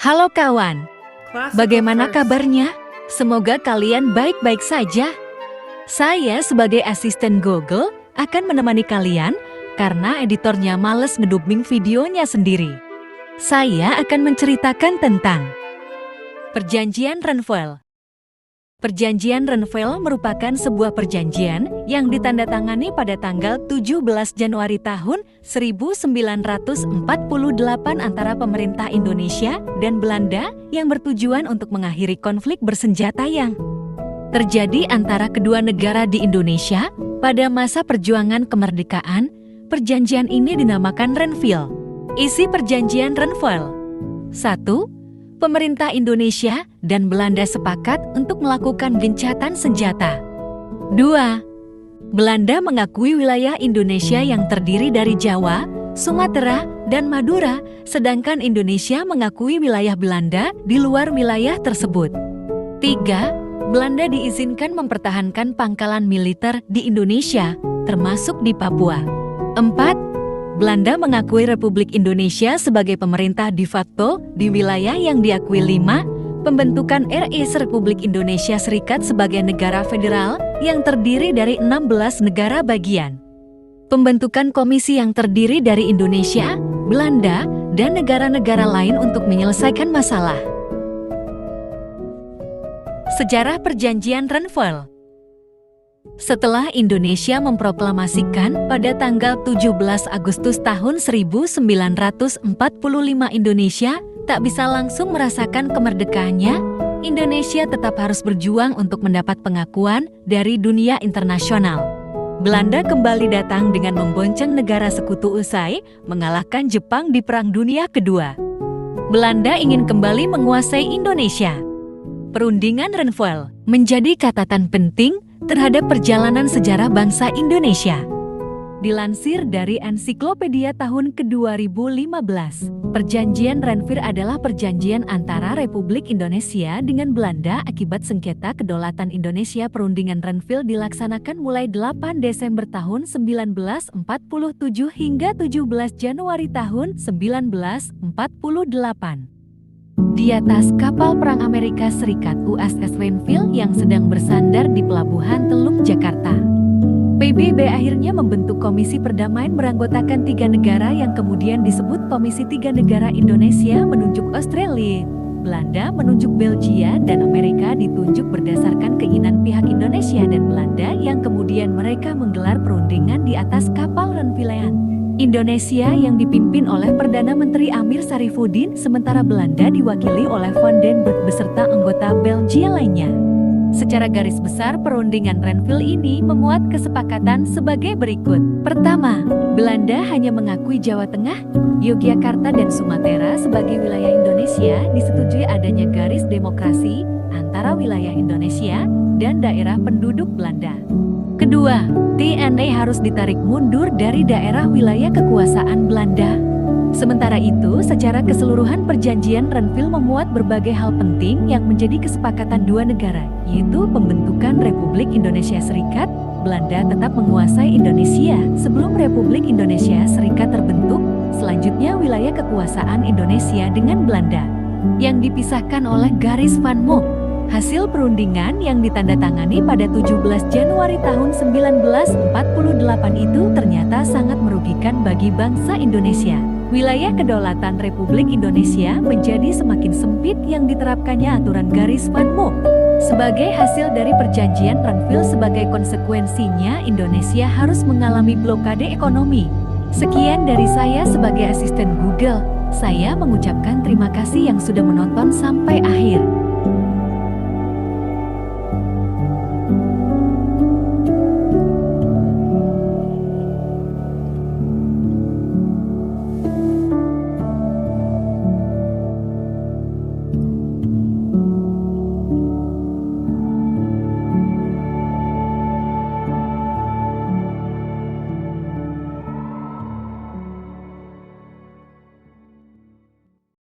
Halo kawan, bagaimana kabarnya? Semoga kalian baik-baik saja. Saya sebagai asisten Google akan menemani kalian karena editornya males ngedubbing videonya sendiri. Saya akan menceritakan tentang Perjanjian Renville. Perjanjian Renville merupakan sebuah perjanjian yang ditandatangani pada tanggal 17 Januari tahun 1948 antara pemerintah Indonesia dan Belanda yang bertujuan untuk mengakhiri konflik bersenjata yang terjadi antara kedua negara di Indonesia pada masa perjuangan kemerdekaan. Perjanjian ini dinamakan Renville. Isi perjanjian Renville: 1. Pemerintah Indonesia dan Belanda sepakat untuk melakukan gencatan senjata. 2. Belanda mengakui wilayah Indonesia yang terdiri dari Jawa, Sumatera, dan Madura, sedangkan Indonesia mengakui wilayah Belanda di luar wilayah tersebut. 3. Belanda diizinkan mempertahankan pangkalan militer di Indonesia, termasuk di Papua. 4. Belanda mengakui Republik Indonesia sebagai pemerintah de facto di wilayah yang diakui. 5. Pembentukan RI Republik Indonesia Serikat sebagai negara federal yang terdiri dari 16 negara bagian. Pembentukan komisi yang terdiri dari Indonesia, Belanda, dan negara-negara lain untuk menyelesaikan masalah. Sejarah Perjanjian Renville. Setelah Indonesia memproklamasikan pada tanggal 17 Agustus tahun 1945 Indonesia tak bisa langsung merasakan kemerdekaannya, Indonesia tetap harus berjuang untuk mendapat pengakuan dari dunia internasional. Belanda kembali datang dengan membonceng negara sekutu usai mengalahkan Jepang di Perang Dunia Kedua. Belanda ingin kembali menguasai Indonesia. Perundingan Renville menjadi catatan penting terhadap perjalanan sejarah bangsa Indonesia. Dilansir dari Ensiklopedia tahun ke-2015, Perjanjian Renville adalah perjanjian antara Republik Indonesia dengan Belanda akibat sengketa kedaulatan Indonesia. Perundingan Renville dilaksanakan mulai 8 Desember tahun 1947 hingga 17 Januari tahun 1948. Di atas kapal perang Amerika Serikat USS Renville yang sedang bersandar di Pelabuhan Teluk Jakarta. PBB akhirnya membentuk Komisi Perdamaian beranggotakan 3 negara yang kemudian disebut Komisi 3 Negara. Indonesia menunjuk Australia, Belanda menunjuk Belgia, dan Amerika ditunjuk berdasarkan keinginan pihak Indonesia dan Belanda yang kemudian mereka menggelar perundingan di atas kapal Renville. Indonesia yang dipimpin oleh Perdana Menteri Amir Sarifuddin, sementara Belanda diwakili oleh Van den Broek beserta anggota Belgia lainnya. Secara garis besar, perundingan Renville ini memuat kesepakatan sebagai berikut. Pertama, Belanda hanya mengakui Jawa Tengah, Yogyakarta, dan Sumatera sebagai wilayah Indonesia. Disetujui adanya garis demokrasi antara wilayah Indonesia dan daerah penduduk Belanda. Kedua, TNI harus ditarik mundur dari daerah wilayah kekuasaan Belanda. Sementara itu, secara keseluruhan perjanjian Renville memuat berbagai hal penting yang menjadi kesepakatan dua negara, yaitu pembentukan Republik Indonesia Serikat. Belanda tetap menguasai Indonesia sebelum Republik Indonesia Serikat terbentuk. Selanjutnya, wilayah kekuasaan Indonesia dengan Belanda yang dipisahkan oleh garis Van Mook. Hasil perundingan yang ditandatangani pada 17 Januari tahun 1948 itu ternyata sangat merugikan bagi bangsa Indonesia. Wilayah kedaulatan Republik Indonesia menjadi semakin sempit yang diterapkannya aturan garis Van Mook. Sebagai hasil dari perjanjian Renville, sebagai konsekuensinya Indonesia harus mengalami blokade ekonomi. Sekian dari saya sebagai asisten Google. Saya mengucapkan terima kasih yang sudah menonton sampai akhir.